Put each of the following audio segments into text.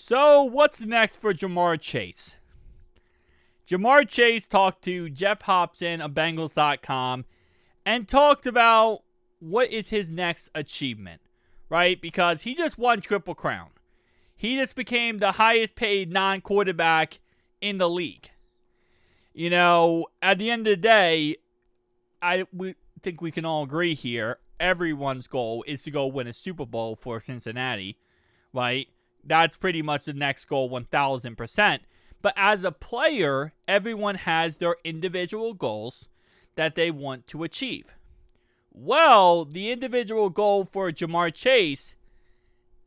So, what's next for Jamar Chase? Jamar Chase talked to Jeff Hobson of Bengals.com and talked about what is his next achievement, right? Because he just won Triple Crown. He just became the highest paid non-quarterback in the league. You know, at the end of the day, we think we can all agree here, everyone's goal is to go win a Super Bowl for Cincinnati, right? That's pretty much the next goal, 1,000%. But as a player, everyone has their individual goals that they want to achieve. Well, the individual goal for Jamar Chase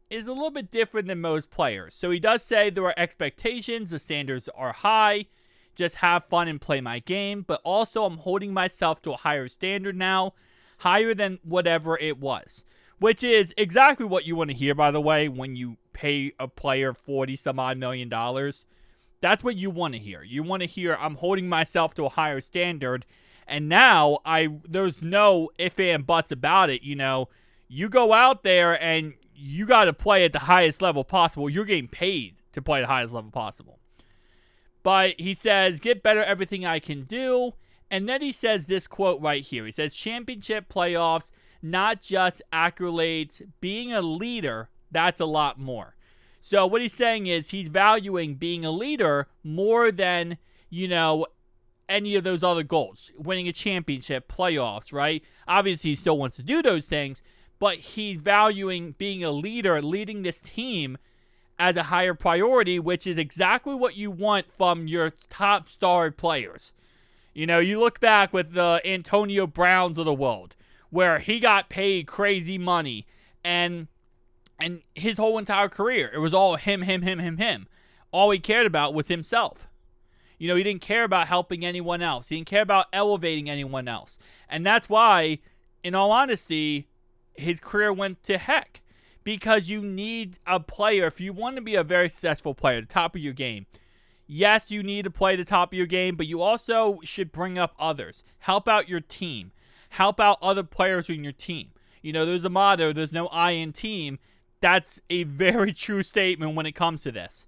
is a little bit different than most players. So he does say there are expectations, the standards are high, just have fun and play my game. But also I'm holding myself to a higher standard now, higher than whatever it was. Which is exactly what you want to hear, by the way, when you pay a player $40-some-odd million. That's what you want to hear. You want to hear, I'm holding myself to a higher standard, and now there's no ifs and buts about it. You know, you go out there and you got to play at the highest level possible. You're getting paid to play at the highest level possible. But he says, get better at everything I can do. And then he says this quote right here. He says, championship playoffs, not just accolades. Being a leader, that's a lot more. So what he's saying is he's valuing being a leader more than, you know, any of those other goals. Winning a championship, playoffs, right? Obviously, he still wants to do those things, but he's valuing being a leader, leading this team as a higher priority, which is exactly what you want from your top star players. You know, you look back with the Antonio Browns of the world, where he got paid crazy money, and his whole entire career, it was all him. All he cared about was himself. You know, he didn't care about helping anyone else. He didn't care about elevating anyone else. And that's why, in all honesty, his career went to heck. Because you need a player, if you want to be a very successful player, the top of your game, yes, you need to play the top of your game, but you also should bring up others. Help out your team. Help out other players in your team. You know, there's a motto, there's no I in team. That's a very true statement when it comes to this.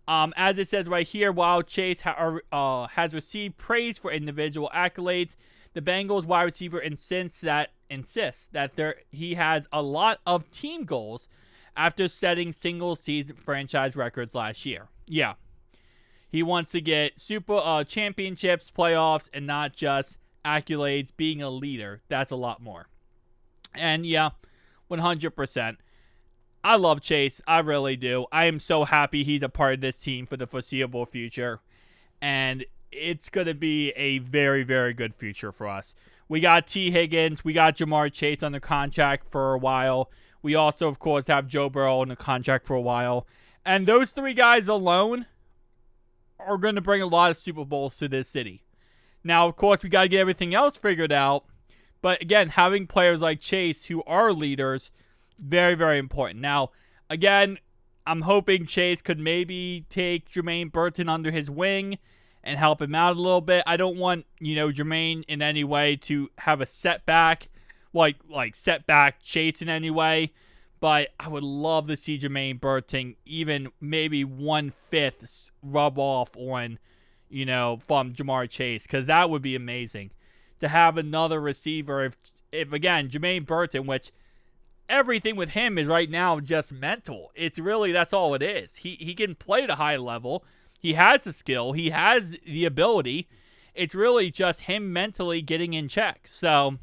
As it says right here, while Chase has received praise for individual accolades, the Bengals wide receiver insists that he has a lot of team goals after setting single-season franchise records last year. Yeah. He wants to get super championships, playoffs, and not just accolades. Being a leader, that's a lot more. And yeah, 100%. I love Chase. I really do. I am so happy he's a part of this team for the foreseeable future. And it's going to be a very, very good future for us. We got T. Higgins. We got Jamar Chase under contract for a while. We also, of course, have Joe Burrow under contract for a while. And those three guys alone are going to bring a lot of Super Bowls to this city. Now, of course, we got to get everything else figured out. But again, having players like Chase who are leaders, very, very important. Now, again, I'm hoping Chase could maybe take Jermaine Burton under his wing and help him out a little bit. I don't want, Jermaine in any way to have a setback, like setback Chase in any way. But I would love to see Jermaine Burton even maybe 1/5 rub off on, from Jamar Chase, because that would be amazing to have another receiver. If again, Jermaine Burton, which everything with him is right now just mental. It's really, that's all it is. He can play at a high level. He has the skill. He has the ability. It's really just him mentally getting in check. So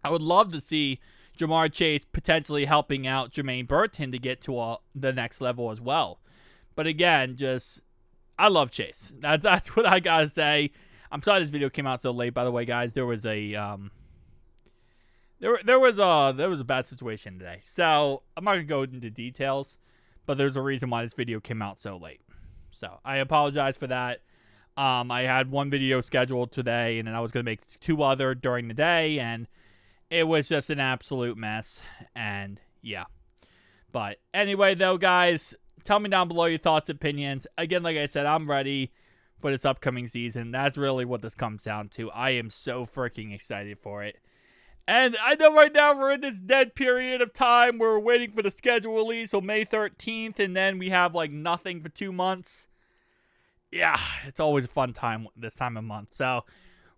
I would love to see Jamar Chase potentially helping out Jermaine Burton to get to the next level as well. But again, I love Chase. That's what I gotta say. I'm sorry this video came out so late, by the way, guys. There was a there was a bad situation today. So I'm not gonna go into details, but there's a reason why this video came out so late. So I apologize for that. I had one video scheduled today, and then I was gonna make two other during the day, and it was just an absolute mess. And yeah. But anyway, though, guys, tell me down below your thoughts, opinions. Again, like I said, I'm ready for this upcoming season. That's really what this comes down to. I am so freaking excited for it. And I know right now we're in this dead period of time where we're waiting for the schedule release on May 13th, and then we have like nothing for 2 months. Yeah, it's always a fun time this time of month. So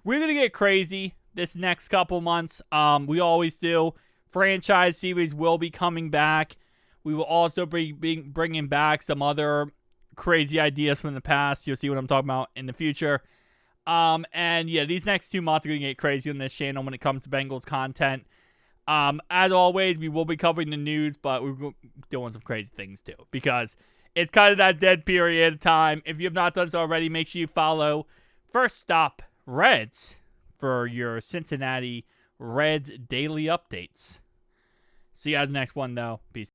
we're going to get crazy this next couple months. We always do. Franchise series will be coming back. We will also be bringing back some other crazy ideas from the past. You'll see what I'm talking about in the future. And yeah, these next 2 months are going to get crazy on this channel when it comes to Bengals content. As always, we will be covering the news, but we're doing some crazy things too, because it's kind of that dead period of time. If you have not done so already, make sure you follow First Stop Reds for your Cincinnati Reds daily updates. See you guys next one, though. Peace.